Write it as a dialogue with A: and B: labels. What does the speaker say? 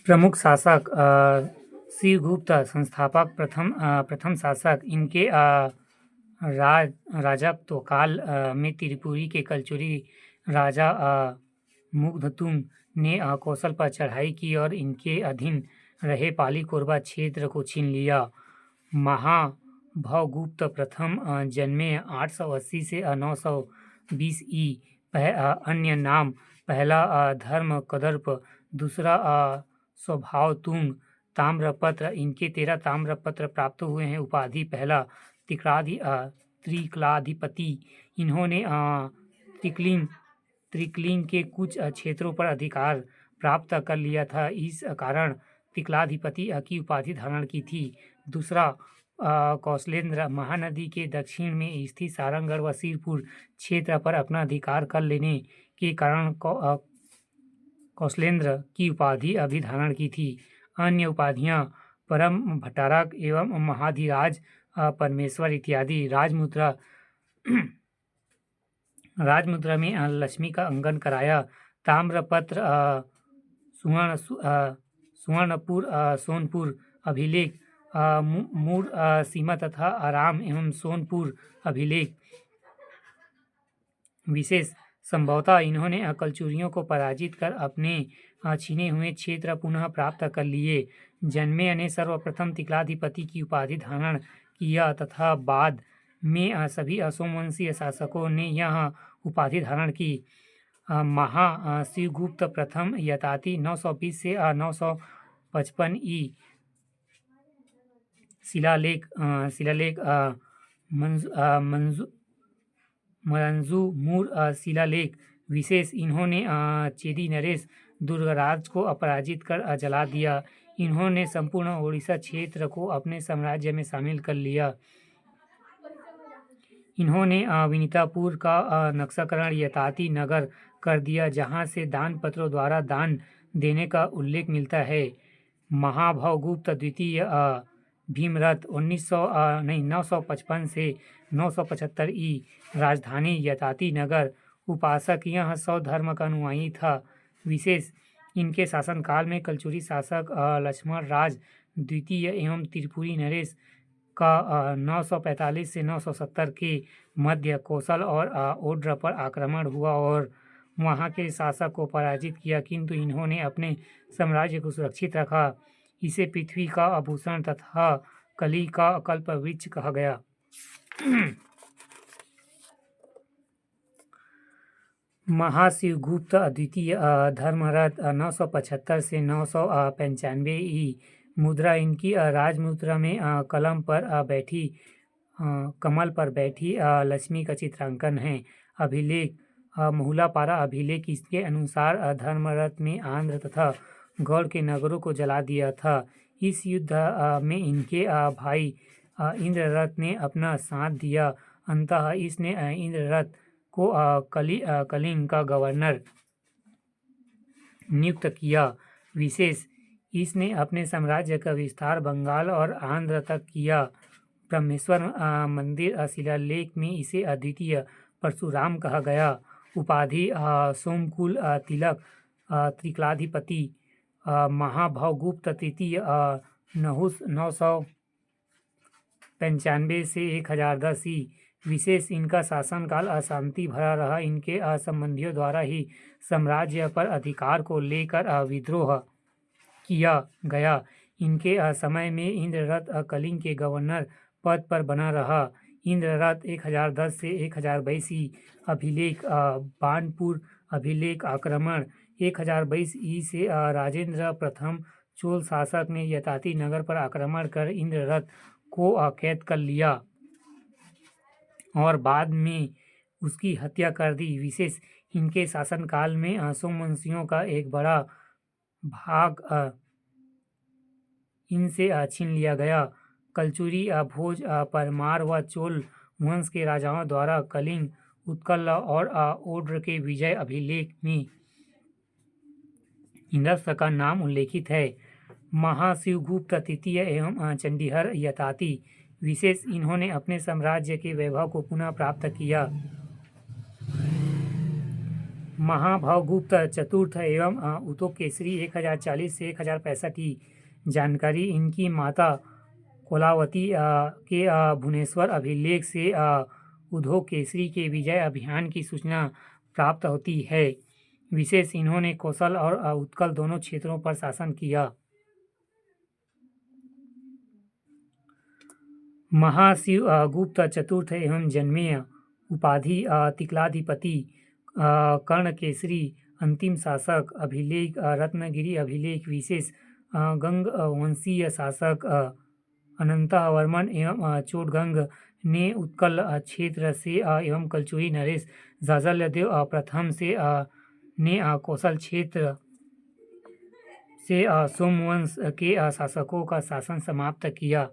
A: प्रमुख शासक श्रीगुप्त संस्थापक प्रथम शासक इनके राजत्व काल में त्रिपुरी के कलचुरी राजा मुग्धतुंग ने कौशल पर चढ़ाई की और इनके अधीन रहे पाली कोरबा क्षेत्र को छीन लिया। महाभवगुप्त प्रथम जन्मे 880 से 920 ई। अन्य नाम पहला धर्म कदर्प, दूसरा स्वभावतुंग। ताम्रपत्र इनके 13 ताम्रपत्र प्राप्त हुए हैं। उपाधि पहला त्रिकलाधिपति। इन्होंने त्रिकलिंग के कुछ क्षेत्रों पर अधिकार प्राप्त कर लिया था, इस कारण त्रिकलाधिपति की उपाधि धारण की थी। दूसरा कौशलेंद्र महानदी के दक्षिण में स्थित सारंगढ़ व सिरपुर क्षेत्र पर अपना अधिकार कर लेने के कारण कौशलेंद्र की उपाधि अभी धारण की थी। अन्य उपाधियां परम भट्टारक एवं महाधिराज परमेश्वर इत्यादि। राजमुद्रा में लक्ष्मी का अंकन कराया। ताम्रपत्र सुवर्णपुर सोनपुर अभिलेख, मूर सीमा तथा आराम एवं सोनपुर अभिलेख विशेष। संभवतः इन्होंने कलचुरियों को पराजित कर अपने छीने हुए क्षेत्र पुनः प्राप्त कर लिए। जन्मे ने सर्वप्रथम त्रिकलाधिपति की उपाधि धारण किया तथा बाद में सभी सोमवंशीय शासकों ने यह उपाधि धारण की। श्रीगुप्त प्रथम यताति 920 से 955 ई। शिलालेख मंजूमुर शिलालेख विशेष। इन्होंने चेदी नरेश दुर्गराज को अपराजित कर जला दिया। इन्होंने संपूर्ण ओडिशा क्षेत्र को अपने साम्राज्य में शामिल कर लिया। इन्होंने विनीतापुर का नक्शाकरण यताति नगर कर दिया, जहां से दान पत्रों द्वारा दान देने का उल्लेख मिलता है। महाभवगुप्त द्वितीय भीमरथ 955 से 975 ई। राजधानी यताति नगर। उपासक यह सौ धर्म का अनुयायी था। विशेष इनके शासनकाल में कलचुरी शासक लक्ष्मण राज द्वितीय एवं त्रिपुरी नरेश का 945 से 970 के मध्य कौशल और ओड्र पर आक्रमण हुआ और वहां के शासक को पराजित किया, किंतु इन्होंने अपने साम्राज्य को सुरक्षित रखा। इसे पृथ्वी का आभूषण तथा कली का कल्प वृक्ष कहा गया। महाशिवगुप्त द्वितीय धर्मरथ 975 से 995 ई। मुद्रा इनकी राजमुद्रा में कमल पर बैठी लक्ष्मी का चित्रांकन है। अभिलेख महुलापारा अभिलेख इसके अनुसार धर्मरथ में आंध्र तथा गौड़ के नगरों को जला दिया था। इस युद्ध में इनके भाई इंद्ररथ ने अपना साथ दिया। अंततः इसने इंद्ररथ को कलिंग का गवर्नर नियुक्त किया। विशेष इसने अपने साम्राज्य का विस्तार बंगाल और आंध्र तक किया। ब्रह्मेश्वर मंदिर शिलालेख में इसे अद्वितीय परशुराम कहा गया। उपाधि सोमकुल तिलक त्रिकलाधिपति। महाभवगुप्त तृतीय नहुस 995 से 1010 ई। विशेष इनका शासनकाल अशांति भरा रहा। इनके संबंधियों द्वारा ही साम्राज्य पर अधिकार को लेकर विद्रोह किया गया। इनके समय में इंद्ररथ कलिंग के गवर्नर पद पर बना रहा। इंद्ररथ 1010 से 1022 ई। अभिलेख बानपुर अभिलेख आक्रमण 1022 ई से राजेंद्र प्रथम चोल शासक ने यताति नगर पर आक्रमण कर इंद्ररथ को कैद कर लिया और बाद में उसकी हत्या कर दी। विशेष इनके शासनकाल में सोमवंशियों का एक बड़ा भाग इनसे छीन लिया गया। कलचुरी भोज परमार व चोल वंश के राजाओं द्वारा कलिंग, उत्कल और ओड्र के विजय अभिलेख में इंद्रस्थ का नाम उल्लेखित है। महाशिवगुप्त तृतीय एवं चंडीहर यताति। विशेष इन्होंने अपने साम्राज्य के वैभव को पुनः प्राप्त किया। महाभवगुप्त चतुर्थ एवं उत्तोकेसरी 1040 से 1065 की जानकारी इनकी माता कोलावती के भुवनेश्वर अभिलेख से उद्धोकेसरी के विजय अभियान की सूचना प्राप्त होती है। विशेष इन्होंने कौशल और उत्कल दोनों क्षेत्रों पर शासन किया। महाशिव गुप्त चतुर्थ एवं जन्मेय उपाधि तिक्लाधिपति कर्णकेसरी अंतिम शासक अभिलेख रत्नगिरी अभिलेख विशेष गंग वंशीय शासक अनंतवर्मन एवं चोडगंग ने उत्कल क्षेत्र से एवं कलचुरी नरेश जाजलदेव प्रथम से ने कौशल क्षेत्र से सोमवंश के शासकों का शासन समाप्त किया।